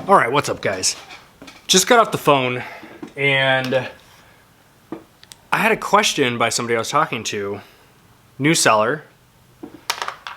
All right, what's up, guys? Just got off the phone and I had a question by somebody I was talking to, new seller.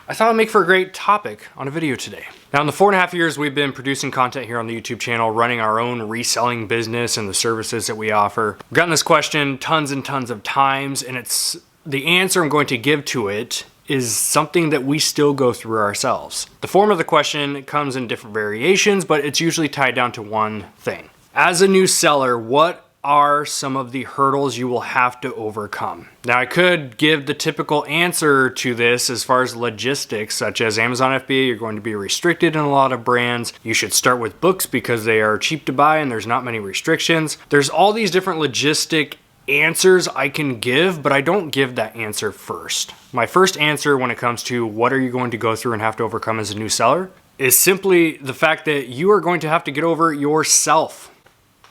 I thought it would make for a great topic on a video today. Now, in the 4.5 years we've been producing content here on the YouTube channel, running our own reselling business and the services that we offer, I've gotten this question tons and tons of times, and it's the answer I'm going to give to it is something that we still go through ourselves. The form of the question comes in different variations, but it's usually tied down to one thing. As a new seller, what are some of the hurdles you will have to overcome? Now, I could give the typical answer to this as far as logistics, such as Amazon FBA, you're going to be restricted in a lot of brands. You should start with books because they are cheap to buy and there's not many restrictions. There's all these different logistic answers I can give, but I don't give that answer first. My first answer when it comes to what are you going to go through and have to overcome as a new seller is simply the fact that you are going to have to get over yourself,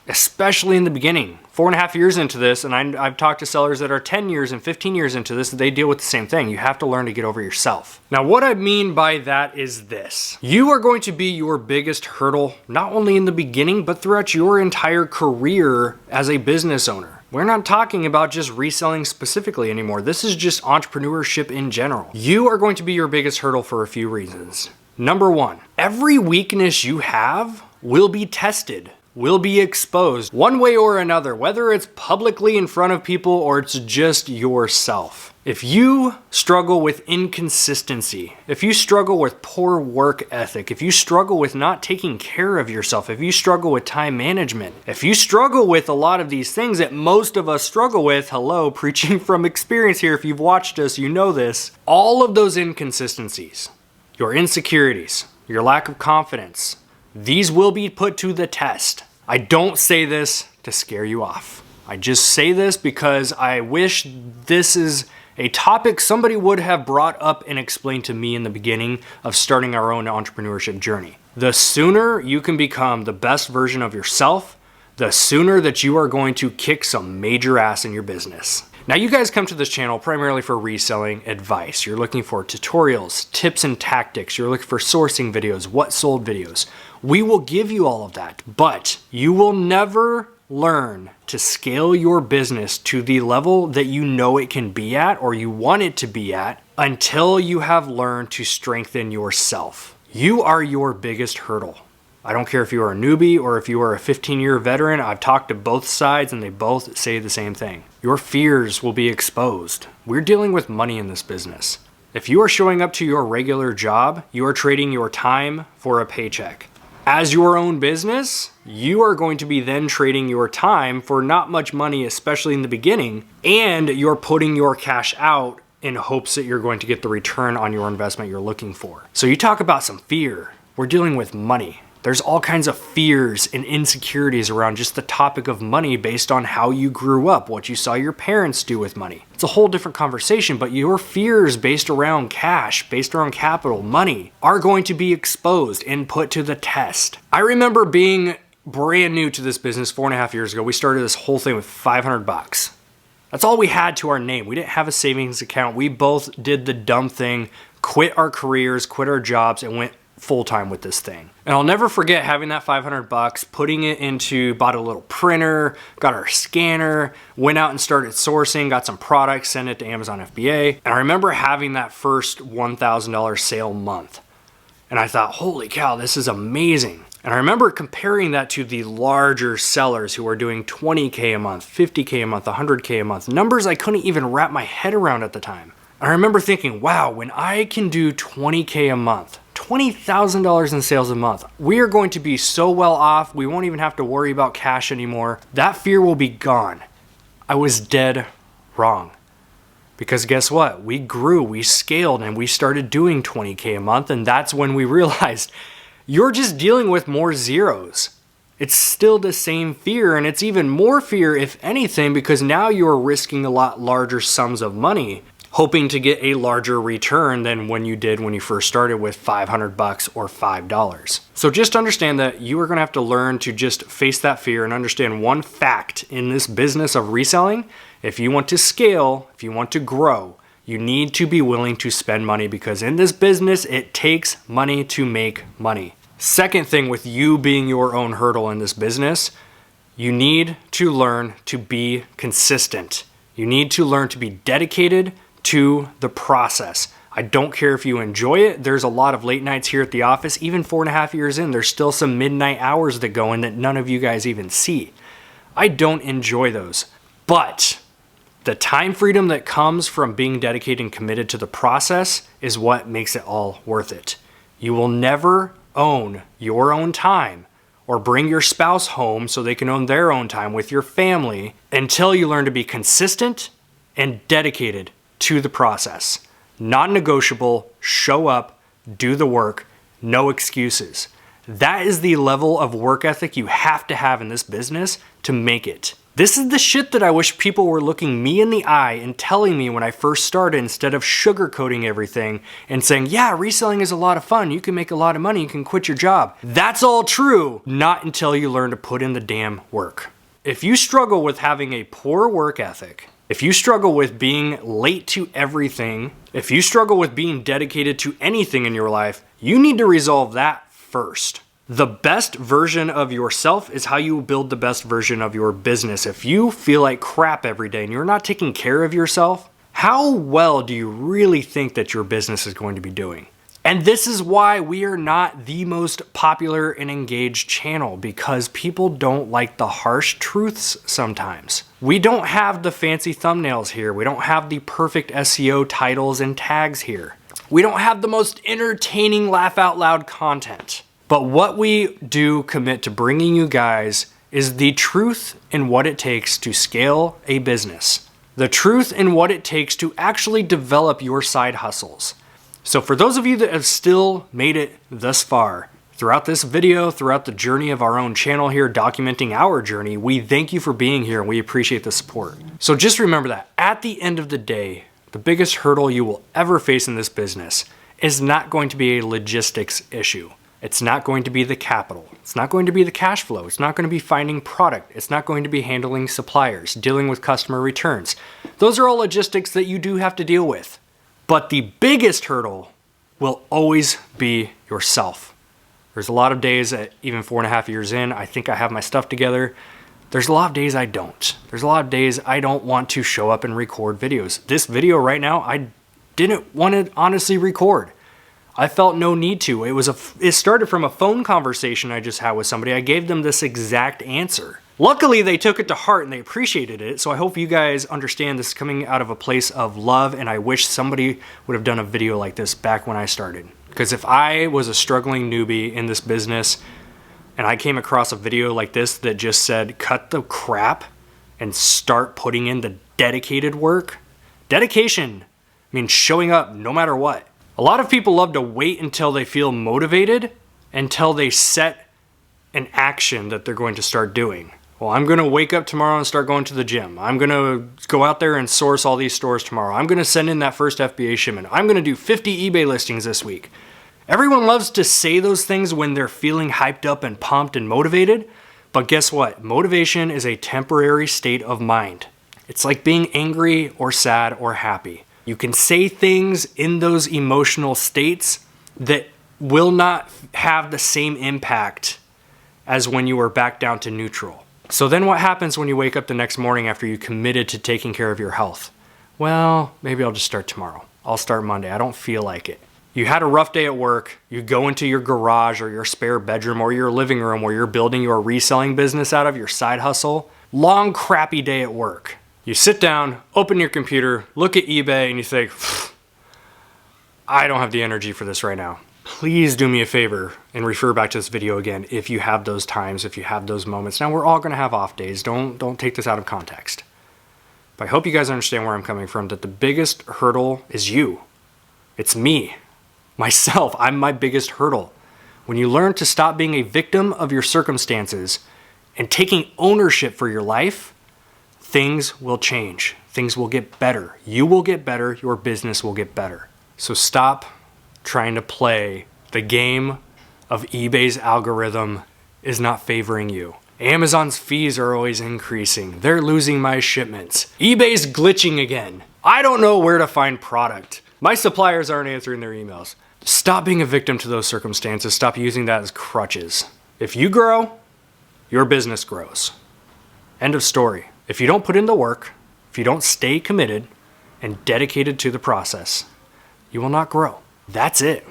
especially in the beginning. 4.5 years into this, and I've talked to sellers that are 10 years and 15 years into this, they deal with the same thing. You have to learn to get over yourself. Now, what I mean by that is this. You are going to be your biggest hurdle, not only in the beginning, but throughout your entire career as a business owner. We're not talking about just reselling specifically anymore. This is just entrepreneurship in general. You are going to be your biggest hurdle for a few reasons. Number one, every weakness you have will be tested, will be exposed one way or another, whether it's publicly in front of people or it's just yourself. If you struggle with inconsistency, if you struggle with poor work ethic, if you struggle with not taking care of yourself, if you struggle with time management, if you struggle with a lot of these things that most of us struggle with, hello, preaching from experience here, if you've watched us, you know this, all of those inconsistencies, your insecurities, your lack of confidence, these will be put to the test. I don't say this to scare you off. I just say this because I wish this is a topic somebody would have brought up and explained to me in the beginning of starting our own entrepreneurship journey. The sooner you can become the best version of yourself, the sooner that you are going to kick some major ass in your business. Now, you guys come to this channel primarily for reselling advice. You're looking for tutorials, tips and tactics. You're looking for sourcing videos, what sold videos. We will give you all of that, but you will never learn to scale your business to the level that you know it can be at or you want it to be at until you have learned to strengthen yourself. You are your biggest hurdle. I don't care if you are a newbie or if you are a 15-year veteran. I've talked to both sides and they both say the same thing. Your fears will be exposed. We're dealing with money in this business. If you are showing up to your regular job, you are trading your time for a paycheck. As your own business, you are going to be then trading your time for not much money, especially in the beginning, and you're putting your cash out in hopes that you're going to get the return on your investment you're looking for. So you talk about some fear. We're dealing with money. There's all kinds of fears and insecurities around just the topic of money based on how you grew up, what you saw your parents do with money. It's a whole different conversation, but your fears based around cash, based around capital, money, are going to be exposed and put to the test. I remember being brand new to this business 4.5 years ago. We started this whole thing with $500. That's all we had to our name. We didn't have a savings account. We both did the dumb thing, quit our careers, quit our jobs, and went full-time with this thing. And I'll never forget having that $500, putting it into, bought a little printer, got our scanner, went out and started sourcing, got some products, sent it to Amazon FBA. And I remember having that first $1,000 sale month. And I thought, holy cow, this is amazing. And I remember comparing that to the larger sellers who are doing $20K a month, $50K a month, $100K a month, numbers I couldn't even wrap my head around at the time. I remember thinking, wow, when I can do $20K a month, $20,000 in sales a month, we are going to be so well off, we won't even have to worry about cash anymore. That fear will be gone. I was dead wrong. Because guess what? We grew, we scaled, and we started doing $20K a month, and that's when we realized you're just dealing with more zeros. It's still the same fear, and it's even more fear, if anything, because now you're risking a lot larger sums of money, hoping to get a larger return than when you did when you first started with $500 or $5. So just understand that you are going to have to learn to just face that fear and understand one fact in this business of reselling. If you want to scale, if you want to grow, you need to be willing to spend money, because in this business, it takes money to make money. Second thing, with you being your own hurdle in this business, you need to learn to be consistent. You need to learn to be dedicated to the process. I don't care if you enjoy it. There's a lot of late nights here at the office. Even 4.5 years in, there's still some midnight hours that go in that none of you guys even see. I don't enjoy those. But the time freedom that comes from being dedicated and committed to the process is what makes it all worth it. You will never own your own time or bring your spouse home so they can own their own time with your family until you learn to be consistent and dedicated to the process. Non-negotiable, show up, do the work, no excuses. That is the level of work ethic you have to have in this business to make it. This is the shit that I wish people were looking me in the eye and telling me when I first started, instead of sugarcoating everything and saying, yeah, reselling is a lot of fun. You can make a lot of money. You can quit your job. That's all true. Not until you learn to put in the damn work. If you struggle with having a poor work ethic, if you struggle with being late to everything, if you struggle with being dedicated to anything in your life, you need to resolve that first. The best version of yourself is how you build the best version of your business. If you feel like crap every day and you're not taking care of yourself, how well do you really think that your business is going to be doing? And this is why we are not the most popular and engaged channel, because people don't like the harsh truths sometimes. We don't have the fancy thumbnails here. We don't have the perfect SEO titles and tags here. We don't have the most entertaining laugh out loud content. But what we do commit to bringing you guys is the truth in what it takes to scale a business. The truth in what it takes to actually develop your side hustles. So for those of you that have still made it thus far, throughout this video, throughout the journey of our own channel here, documenting our journey, we thank you for being here and we appreciate the support. So just remember that at the end of the day, the biggest hurdle you will ever face in this business is not going to be a logistics issue. It's not going to be the capital. It's not going to be the cash flow. It's not going to be finding product. It's not going to be handling suppliers, dealing with customer returns. Those are all logistics that you do have to deal with. But the biggest hurdle will always be yourself. There's a lot of days that even 4.5 years in, I think I have my stuff together. There's a lot of days I don't. There's a lot of days I don't want to show up and record videos. This video right now, I didn't want to honestly record. I felt no need to. It started from a phone conversation I just had with somebody. I gave them this exact answer. Luckily, they took it to heart and they appreciated it. So I hope you guys understand this is coming out of a place of love, and I wish somebody would have done a video like this back when I started. Because if I was a struggling newbie in this business and I came across a video like this that just said, cut the crap and start putting in the dedicated work. Dedication means showing up no matter what. A lot of people love to wait until they feel motivated, until they set an action that they're going to start doing. Well, I'm going to wake up tomorrow and start going to the gym. I'm going to go out there and source all these stores tomorrow. I'm going to send in that first FBA shipment. I'm going to do 50 eBay listings this week. Everyone loves to say those things when they're feeling hyped up and pumped and motivated. But guess what? Motivation is a temporary state of mind. It's like being angry or sad or happy. You can say things in those emotional states that will not have the same impact as when you are back down to neutral. So then what happens when you wake up the next morning after you committed to taking care of your health? Well, maybe I'll just start tomorrow. I'll start Monday. I don't feel like it. You had a rough day at work. You go into your garage or your spare bedroom or your living room where you're building your reselling business out of, your side hustle. Long, crappy day at work. You sit down, open your computer, look at eBay, and you think, I don't have the energy for this right now. Please do me a favor and refer back to this video again if you have those times, if you have those moments. Now, we're all going to have off days. Don't take this out of context. But I hope you guys understand where I'm coming from, that the biggest hurdle is you. It's me, myself. I'm my biggest hurdle. When you learn to stop being a victim of your circumstances and taking ownership for your life, things will change. Things will get better. You will get better. Your business will get better. So stop trying to play the game of eBay's algorithm is not favoring you. Amazon's fees are always increasing. They're losing my shipments. eBay's glitching again. I don't know where to find product. My suppliers aren't answering their emails. Stop being a victim to those circumstances. Stop using that as crutches. If you grow, your business grows. End of story. If you don't put in the work, if you don't stay committed and dedicated to the process, you will not grow. That's it.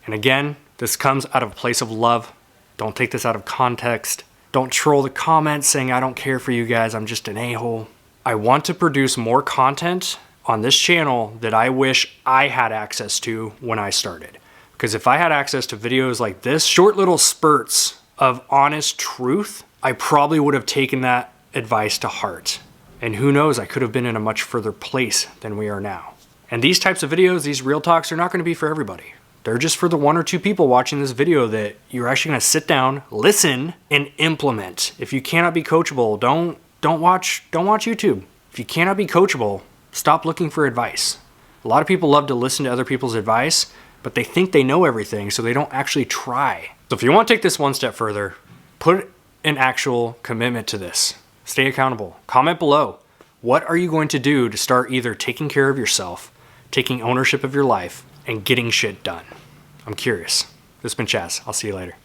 And again, this comes out of a place of love. Don't take this out of context. Don't troll the comments saying, I don't care for you guys, I'm just an a-hole. I want to produce more content on this channel that I wish I had access to when I started. Because if I had access to videos like this, short little spurts of honest truth, I probably would have taken that advice to heart. And who knows, I could have been in a much further place than we are now. And these types of videos, these real talks, are not going to be for everybody. They're just for the 1 or 2 people watching this video that you're actually going to sit down, listen, and implement. If you cannot be coachable, don't watch YouTube. If you cannot be coachable, stop looking for advice. A lot of people love to listen to other people's advice, but they think they know everything, so they don't actually try. So if you want to take this one step further, put an actual commitment to this. Stay accountable. Comment below. What are you going to do to start either taking care of yourself, taking ownership of your life, and getting shit done? I'm curious. This has been Chaz. I'll see you later.